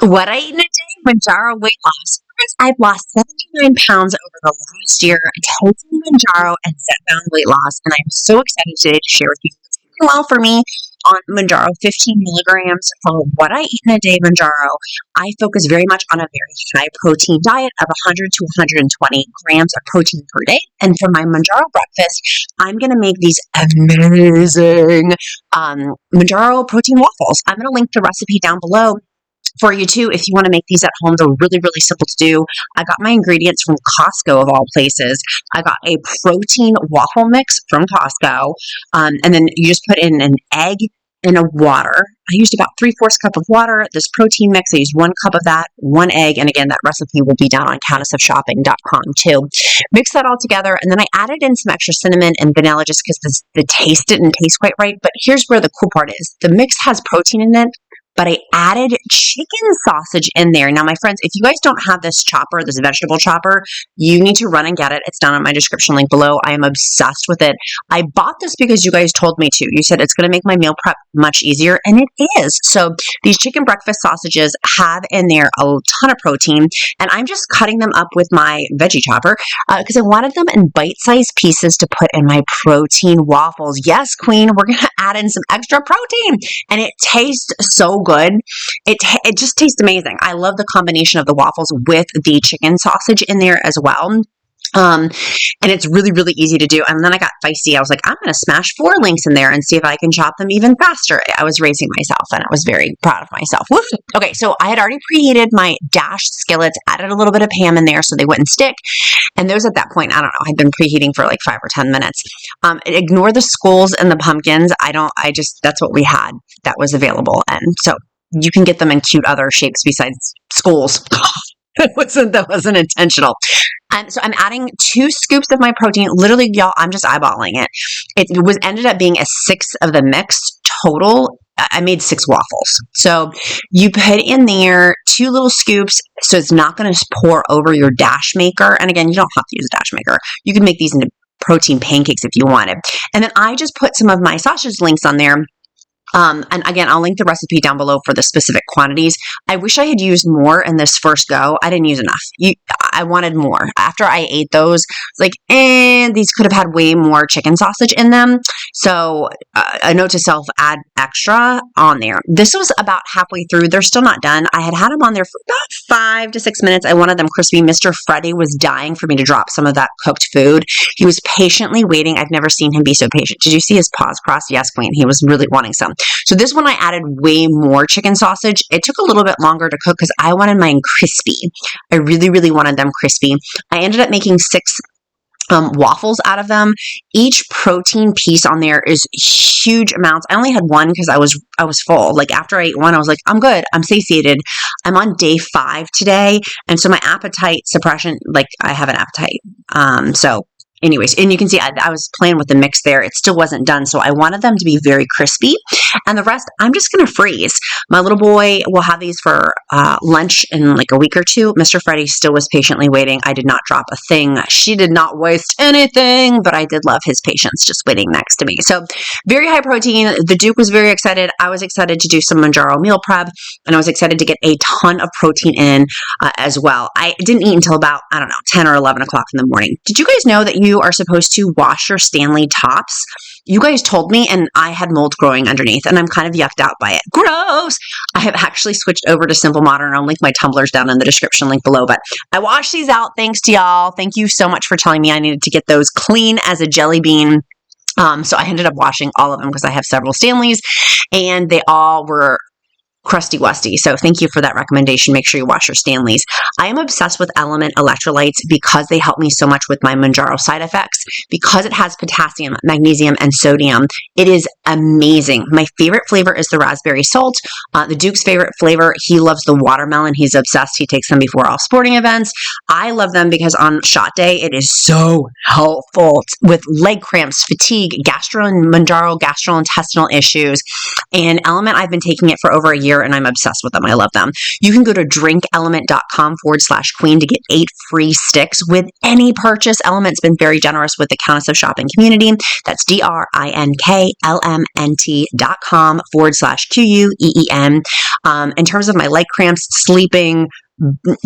What I eat in a day, Mounjaro weight loss. I've lost 79 pounds over the last year, taking Mounjaro and Zepbound weight loss, and I'm so excited today to share with you what's working well for me on Mounjaro 15 milligrams for what I eat in a day. Mounjaro, I focus very much on a very high protein diet of 100 to 120 grams of protein per day, and for my Mounjaro breakfast, I'm going to make these amazing Mounjaro protein waffles. I'm going to link the recipe down below for you too, if you want to make these at home. They're really, really simple to do. I got my ingredients from Costco of all places. I got a protein waffle mix from Costco, and then you just put in an egg and a water. I used about 3/4 cup of water. This protein mix, I used 1 cup of that, 1 egg, and again, that recipe will be down on countessofshopping.com too. Mix that all together, and then I added in some extra cinnamon and vanilla just because the taste didn't taste quite right. But here's where the cool part is. The mix has protein in it, but I added chicken sausage in there. Now, my friends, if you guys don't have this chopper, this vegetable chopper, you need to run and get it. It's down in my description link below. I am obsessed with it. I bought this because you guys told me to. You said it's going to make my meal prep much easier, and it is. So these chicken breakfast sausages have in there a ton of protein, and I'm just cutting them up with my veggie chopper because I wanted them in bite-sized pieces to put in my protein waffles. Yes, queen, we're going to add in some extra protein, and it tastes so good. It just tastes amazing. I love the combination of the waffles with the chicken sausage in there as well. And it's really, really easy to do. And then I got feisty. I was like, I'm going to smash 4 links in there and see if I can chop them even faster. I was raising myself, and I was very proud of myself. Woo! Okay, so I had already preheated my Dash skillets, added a little bit of ham in there so they wouldn't stick. And those at that point, I don't know, I'd been preheating for like 5 or 10 minutes. Ignore the skulls and the pumpkins. That's what we had that was available. And so you can get them in cute other shapes besides skulls. That wasn't intentional. So I'm adding 2 scoops of my protein. Literally, y'all, I'm just eyeballing it. It ended up being a 6 of the mix total. I made 6 waffles. So you put in there 2 little scoops, so it's not going to pour over your Dash maker. And again, you don't have to use a Dash maker. You can make these into protein pancakes if you wanted. And then I just put some of my sausage links on there. And again, I'll link the recipe down below for the specific quantities. I wish I had used more in this first go. I didn't use enough. I wanted more. After I ate those, it's like, these could have had way more chicken sausage in them. So a note to self, add extra on there. This was about halfway through. They're still not done. I had them on there for about 5 to 6 minutes. I wanted them crispy. Mr. Freddy was dying for me to drop some of that cooked food. He was patiently waiting. I've never seen him be so patient. Did you see his paws crossed? Yes, queen. He was really wanting some. So this one I added way more chicken sausage. It took a little bit longer to cook because I wanted mine crispy. I really, really wanted them crispy. I ended up making 6 waffles out of them. Each protein piece on there is huge amounts. I only had 1 because I was full. Like after I ate 1, I was like, I'm good. I'm satiated. I'm on day 5 today. And so my appetite suppression, like I have an appetite. So anyways, and you can see I was playing with the mix there. It still wasn't done, so I wanted them to be very crispy. And the rest, I'm just going to freeze. My little boy will have these for lunch in like a week or 2. Mr. Freddy still was patiently waiting. I did not drop a thing. She did not waste anything, but I did love his patience just waiting next to me. So very high protein. The Duke was very excited. I was excited to do some Mounjaro meal prep, and I was excited to get a ton of protein in as well. I didn't eat until about, 10 or 11 o'clock in the morning. Did you guys know that you are supposed to wash your Stanley tops? You guys told me, and I had mold growing underneath, and I'm kind of yucked out by it. Gross! I have actually switched over to Simple Modern. I'll link my tumblers down in the description link below, but I washed these out thanks to y'all. Thank you so much for telling me I needed to get those clean as a jelly bean. So I ended up washing all of them because I have several Stanleys, and they all were crusty wusty. So thank you for that recommendation. Make sure you wash your Stanleys. I am obsessed with Lmnt electrolytes because they help me so much with my Mounjaro side effects. Because it has potassium, magnesium, and sodium, it is amazing. My favorite flavor is the raspberry salt. The Duke's favorite flavor, he loves the watermelon. He's obsessed. He takes them before all sporting events. I love them because on shot day, it is so helpful with leg cramps, fatigue, Mounjaro gastrointestinal issues. And Lmnt, I've been taking it for over a year year, and I'm obsessed with them. I love them. You can go to drinkelement.com/queen to get 8 free sticks with any purchase. Element's been very generous with the Countess of Shopping community. That's drinklmnt.com/QUEEN. In terms of my leg cramps, sleeping,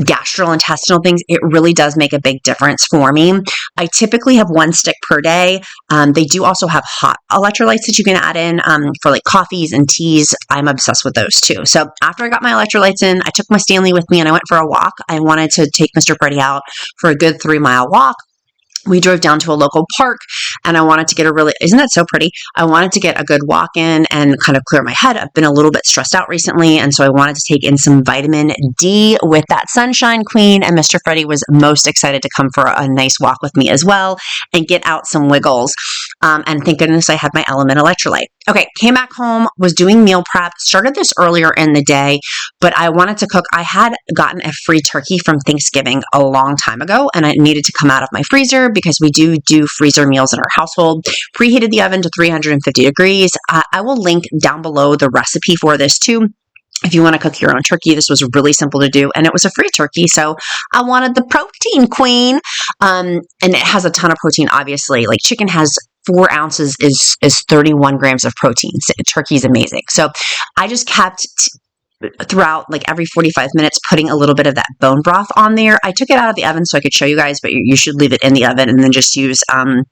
gastrointestinal things, it really does make a big difference for me. I typically have 1 stick per day. They do also have hot electrolytes that you can add in for like coffees and teas. I'm obsessed with those too. So after I got my electrolytes in, I took my Stanley with me and I went for a walk. I wanted to take Mr. Freddie out for a good 3-mile walk. We drove down to a local park and I wanted to get isn't that so pretty? I wanted to get a good walk in and kind of clear my head. I've been a little bit stressed out recently. And so I wanted to take in some vitamin D with that sunshine queen. And Mr. Freddie was most excited to come for a nice walk with me as well and get out some wiggles. And thank goodness I had my Element electrolyte. Okay, came back home, was doing meal prep, started this earlier in the day, but I wanted to cook. I had gotten a free turkey from Thanksgiving a long time ago, and it needed to come out of my freezer because we do freezer meals in our household. Preheated the oven to 350 degrees. I will link down below the recipe for this too. If you want to cook your own turkey, this was really simple to do, and it was a free turkey, so I wanted the protein queen. And it has a ton of protein, obviously. Like chicken has 4 ounces is 31 grams of protein. So turkey is amazing. So I just kept throughout like every 45 minutes putting a little bit of that bone broth on there. I took it out of the oven so I could show you guys, but you should leave it in the oven and then just use to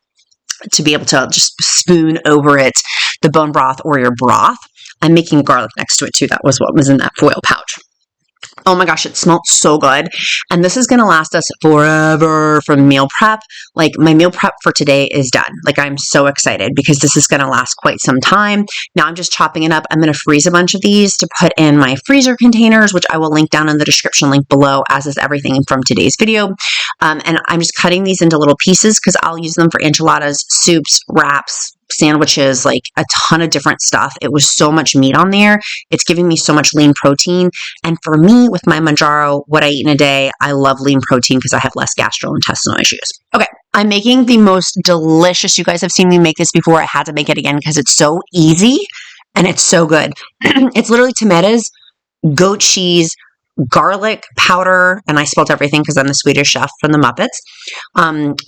be able to just spoon over it the bone broth or your broth. I'm making garlic next to it too. That was what was in that foil pouch. Oh my gosh, it smelled so good. And this is going to last us forever from meal prep. Like my meal prep for today is done. Like I'm so excited because this is going to last quite some time. Now I'm just chopping it up. I'm going to freeze a bunch of these to put in my freezer containers, which I will link down in the description link below, as is everything from today's video. And I'm just cutting these into little pieces because I'll use them for enchiladas, soups, wraps, sandwiches, like a ton of different stuff. It was so much meat on there. It's giving me so much lean protein. And for me, with my Mounjaro, what I eat in a day, I love lean protein because I have less gastrointestinal issues. Okay, I'm making the most delicious. You guys have seen me make this before. I had to make it again because it's so easy and it's so good. It's literally tomatoes, goat cheese, garlic powder, and I spelled everything because I'm the Swedish chef from the Muppets,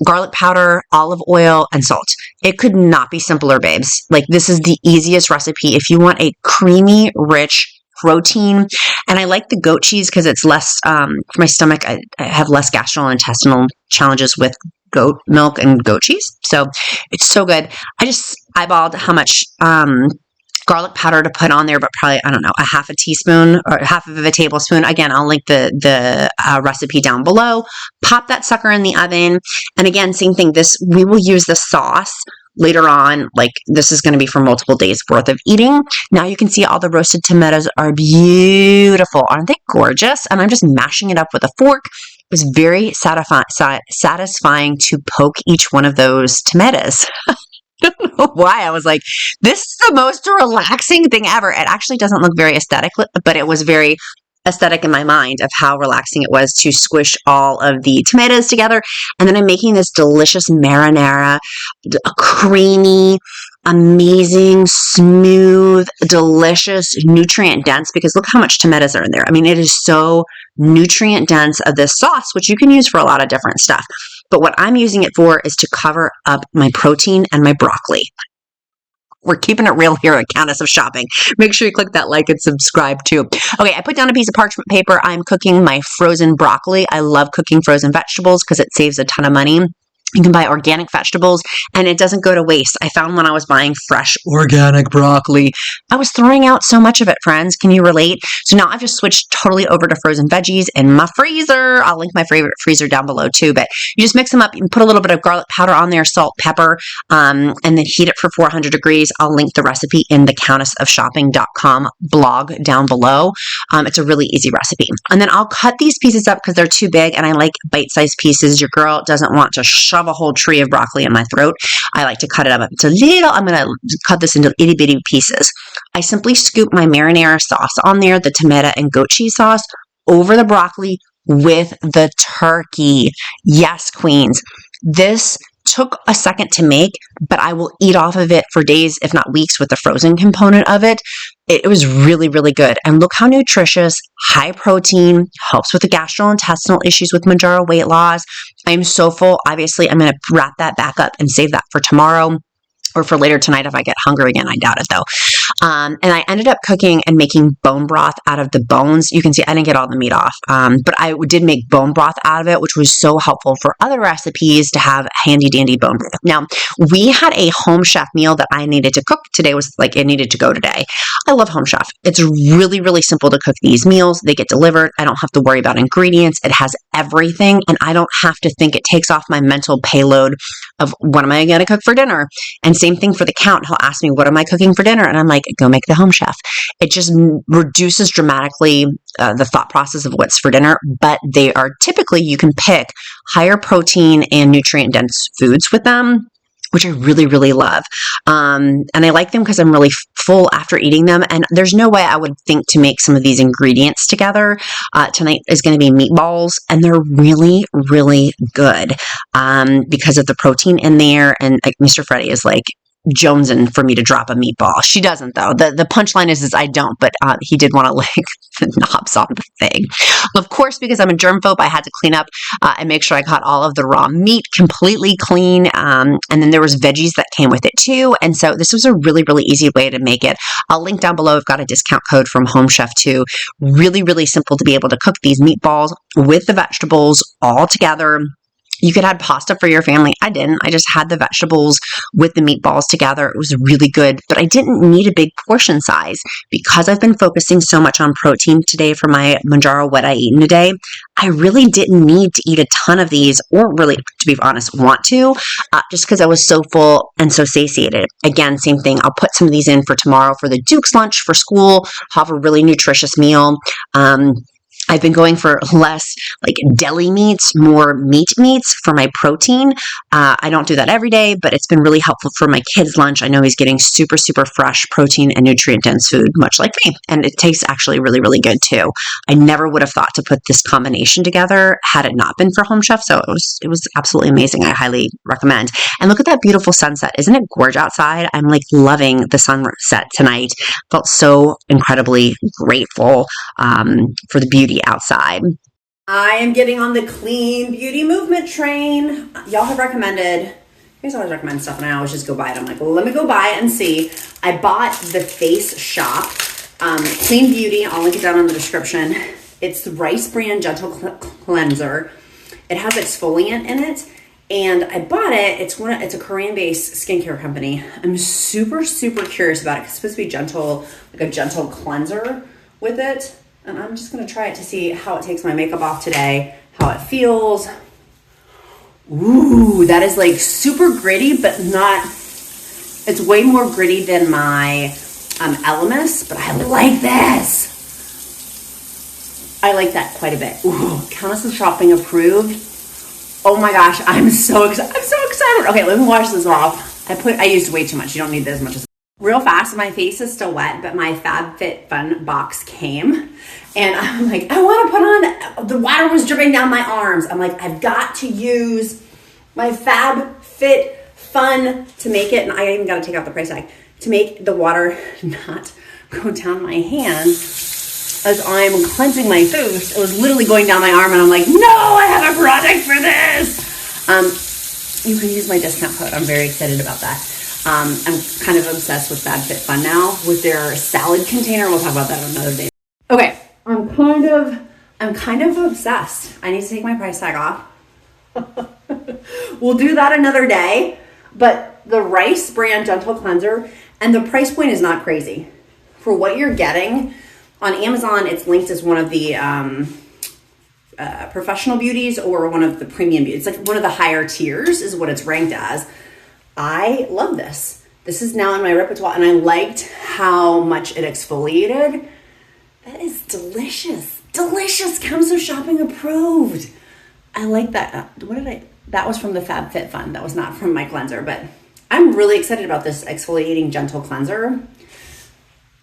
garlic powder, olive oil, and salt. It could not be simpler, babes. Like this is the easiest recipe. If you want a creamy, rich protein, and I like the goat cheese because it's less, for my stomach, I have less gastrointestinal challenges with goat milk and goat cheese. So it's so good. I just eyeballed how much, garlic powder to put on there, but probably, I don't know, a half a teaspoon or half of a tablespoon. Again, I'll link the recipe down below. Pop that sucker in the oven. And again, same thing. We will use the sauce later on. Like this is going to be for multiple days worth of eating. Now you can see all the roasted tomatoes are beautiful. Aren't they gorgeous? And I'm just mashing it up with a fork. It was very satisfying to poke each one of those tomatoes. I don't know why. I was like, this is the most relaxing thing ever. It actually doesn't look very aesthetic, but it was very aesthetic in my mind of how relaxing it was to squish all of the tomatoes together. And then I'm making this delicious marinara, creamy, amazing, smooth, delicious, nutrient dense, because look how much tomatoes are in there. I mean, it is so nutrient dense of this sauce, which you can use for a lot of different stuff. But what I'm using it for is to cover up my protein and my broccoli. We're keeping it real here at Countess of Shopping. Make sure you click that like and subscribe too. Okay, I put down a piece of parchment paper. I'm cooking my frozen broccoli. I love cooking frozen vegetables because it saves a ton of money. You can buy organic vegetables and it doesn't go to waste. I found when I was buying fresh organic broccoli, I was throwing out so much of it, friends. Can you relate? So now I've just switched totally over to frozen veggies in my freezer. I'll link my favorite freezer down below too, but you just mix them up. You can put a little bit of garlic powder on there, salt, pepper, and then heat it for 400 degrees. I'll link the recipe in the countessofshopping.com blog down below. It's a really easy recipe. And then I'll cut these pieces up because they're too big and I like bite-sized pieces. Your girl doesn't want to shove a whole tree of broccoli in my throat. I like to cut it up into little. I'm going to cut this into itty bitty pieces. I simply scoop my marinara sauce on there, the tomato and goat cheese sauce, over the broccoli with the turkey. Yes, queens. This took a second to make, but I will eat off of it for days, if not weeks, with the frozen component of it. It was really, really good. And look how nutritious, high protein, helps with the gastrointestinal issues with Mounjaro weight loss. I am so full. Obviously, I'm going to wrap that back up and save that for tomorrow or for later tonight if I get hungry again. I doubt it though. And I ended up cooking and making bone broth out of the bones. You can see I didn't get all the meat off, but I did make bone broth out of it, which was so helpful for other recipes to have handy dandy bone broth. Now, we had a Home Chef meal that I needed to cook today. Was like it needed to go today. I love Home Chef. It's really, really simple to cook these meals. They get delivered. I don't have to worry about ingredients. It has everything, and I don't have to think. It takes off my mental payload of what am I going to cook for dinner. And same thing for the count. He'll ask me, what am I cooking for dinner? And I'm like, go make the Home Chef. It just reduces dramatically the thought process of what's for dinner, but they are typically, you can pick higher protein and nutrient dense foods with them, which I really, really love. And I like them because I'm really full after eating them. And there's no way I would think to make some of these ingredients together. Tonight is going to be meatballs, and they're really, really good because of the protein in there. And Mr. Freddie is like, jonesing for me to drop a meatball. She doesn't though. The punchline is I don't, but he did want to lick the knobs on the thing. Of course, because I'm a germphobe, I had to clean up and make sure I got all of the raw meat completely clean. And then there was veggies that came with it too. And so this was a really, really easy way to make it. I'll link down below. I've got a discount code from Home Chef too. Really, really simple to be able to cook these meatballs with the vegetables all together. You could add pasta for your family. I didn't. I just had the vegetables with the meatballs together. It was really good, but I didn't need a big portion size because I've been focusing so much on protein today for my Mounjaro What I Eat in a Day. I really didn't need to eat a ton of these, or really, to be honest, want to, just because I was so full and so satiated. Again, same thing. I'll put some of these in for tomorrow for the Duke's lunch for school. Have a really nutritious meal. I've been going for less like deli meats, more meats for my protein. I don't do that every day, but it's been really helpful for my kid's lunch. I know he's getting super, super fresh protein and nutrient dense food, much like me. And it tastes actually really, really good too. I never would have thought to put this combination together had it not been for Home Chef. So it was absolutely amazing. I highly recommend. And look at that beautiful sunset. Isn't it gorgeous outside? I'm like loving the sunset tonight. Felt so incredibly grateful for the beauty outside. I am getting on the clean beauty movement train. Y'all have recommended, you guys always recommend stuff, and I always just go buy it. I'm like, well, let me go buy it and see. I bought the Face Shop Clean Beauty. I'll link it down in the description. It's the Rice Brand Gentle Cleanser. It has exfoliant in it, and I bought it. It's a Korean-based skincare company. I'm super, super curious about it. It's supposed to be gentle, like a gentle cleanser with it. And I'm just going to try it to see how it takes my makeup off today, how it feels. Ooh, that is like super gritty, but not, it's way more gritty than my Elemis, but I like this. I like that quite a bit. Ooh, Countess shopping approved. Oh my gosh, I'm so excited. Okay, let me wash this off. I used way too much. You don't need this much. Real fast, my face is still wet, but my Fab Fit Fun Box came, and I'm like, I want to put on, the water was dripping down my arms. I'm like, I've got to use my Fab Fit Fun to make it, and I even got to take out the price tag, to make the water not go down my hand as I'm cleansing my face. It was literally going down my arm, and I'm like, no, I have a product for this. You can use my discount code. I'm very excited about that. I'm kind of obsessed with Fab Fit Fun now with their salad container. We'll talk about that another day. Okay, I'm kind of obsessed. I need to take my price tag off. We'll do that another day. But the Rice Brand Gentle Cleanser, and the price point is not crazy. For what you're getting on Amazon, it's linked as one of the professional beauties or one of the premium beauties. It's like one of the higher tiers is what it's ranked as. I love this. This is now in my repertoire, and I liked how much it exfoliated. That is delicious. Delicious. Countess shopping approved. I like that. That was from the Fab Fit Fun. That was not from my cleanser, but I'm really excited about this exfoliating gentle cleanser.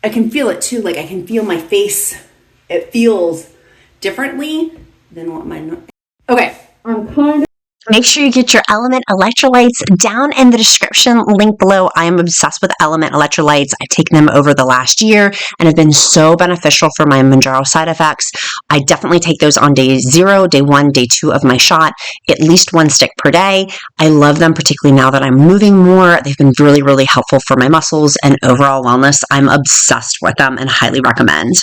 I can feel it too. Like I can feel my face. It feels differently than what mine. Okay. Make sure you get your Lmnt electrolytes down in the description link below. I am obsessed with Lmnt electrolytes. I've taken them over the last year and have been so beneficial for my Mounjaro side effects. I definitely take those on day 0, day 1, day 2 of my shot, at least 1 stick per day. I love them, particularly now that I'm moving more. They've been really, really helpful for my muscles and overall wellness. I'm obsessed with them and highly recommend.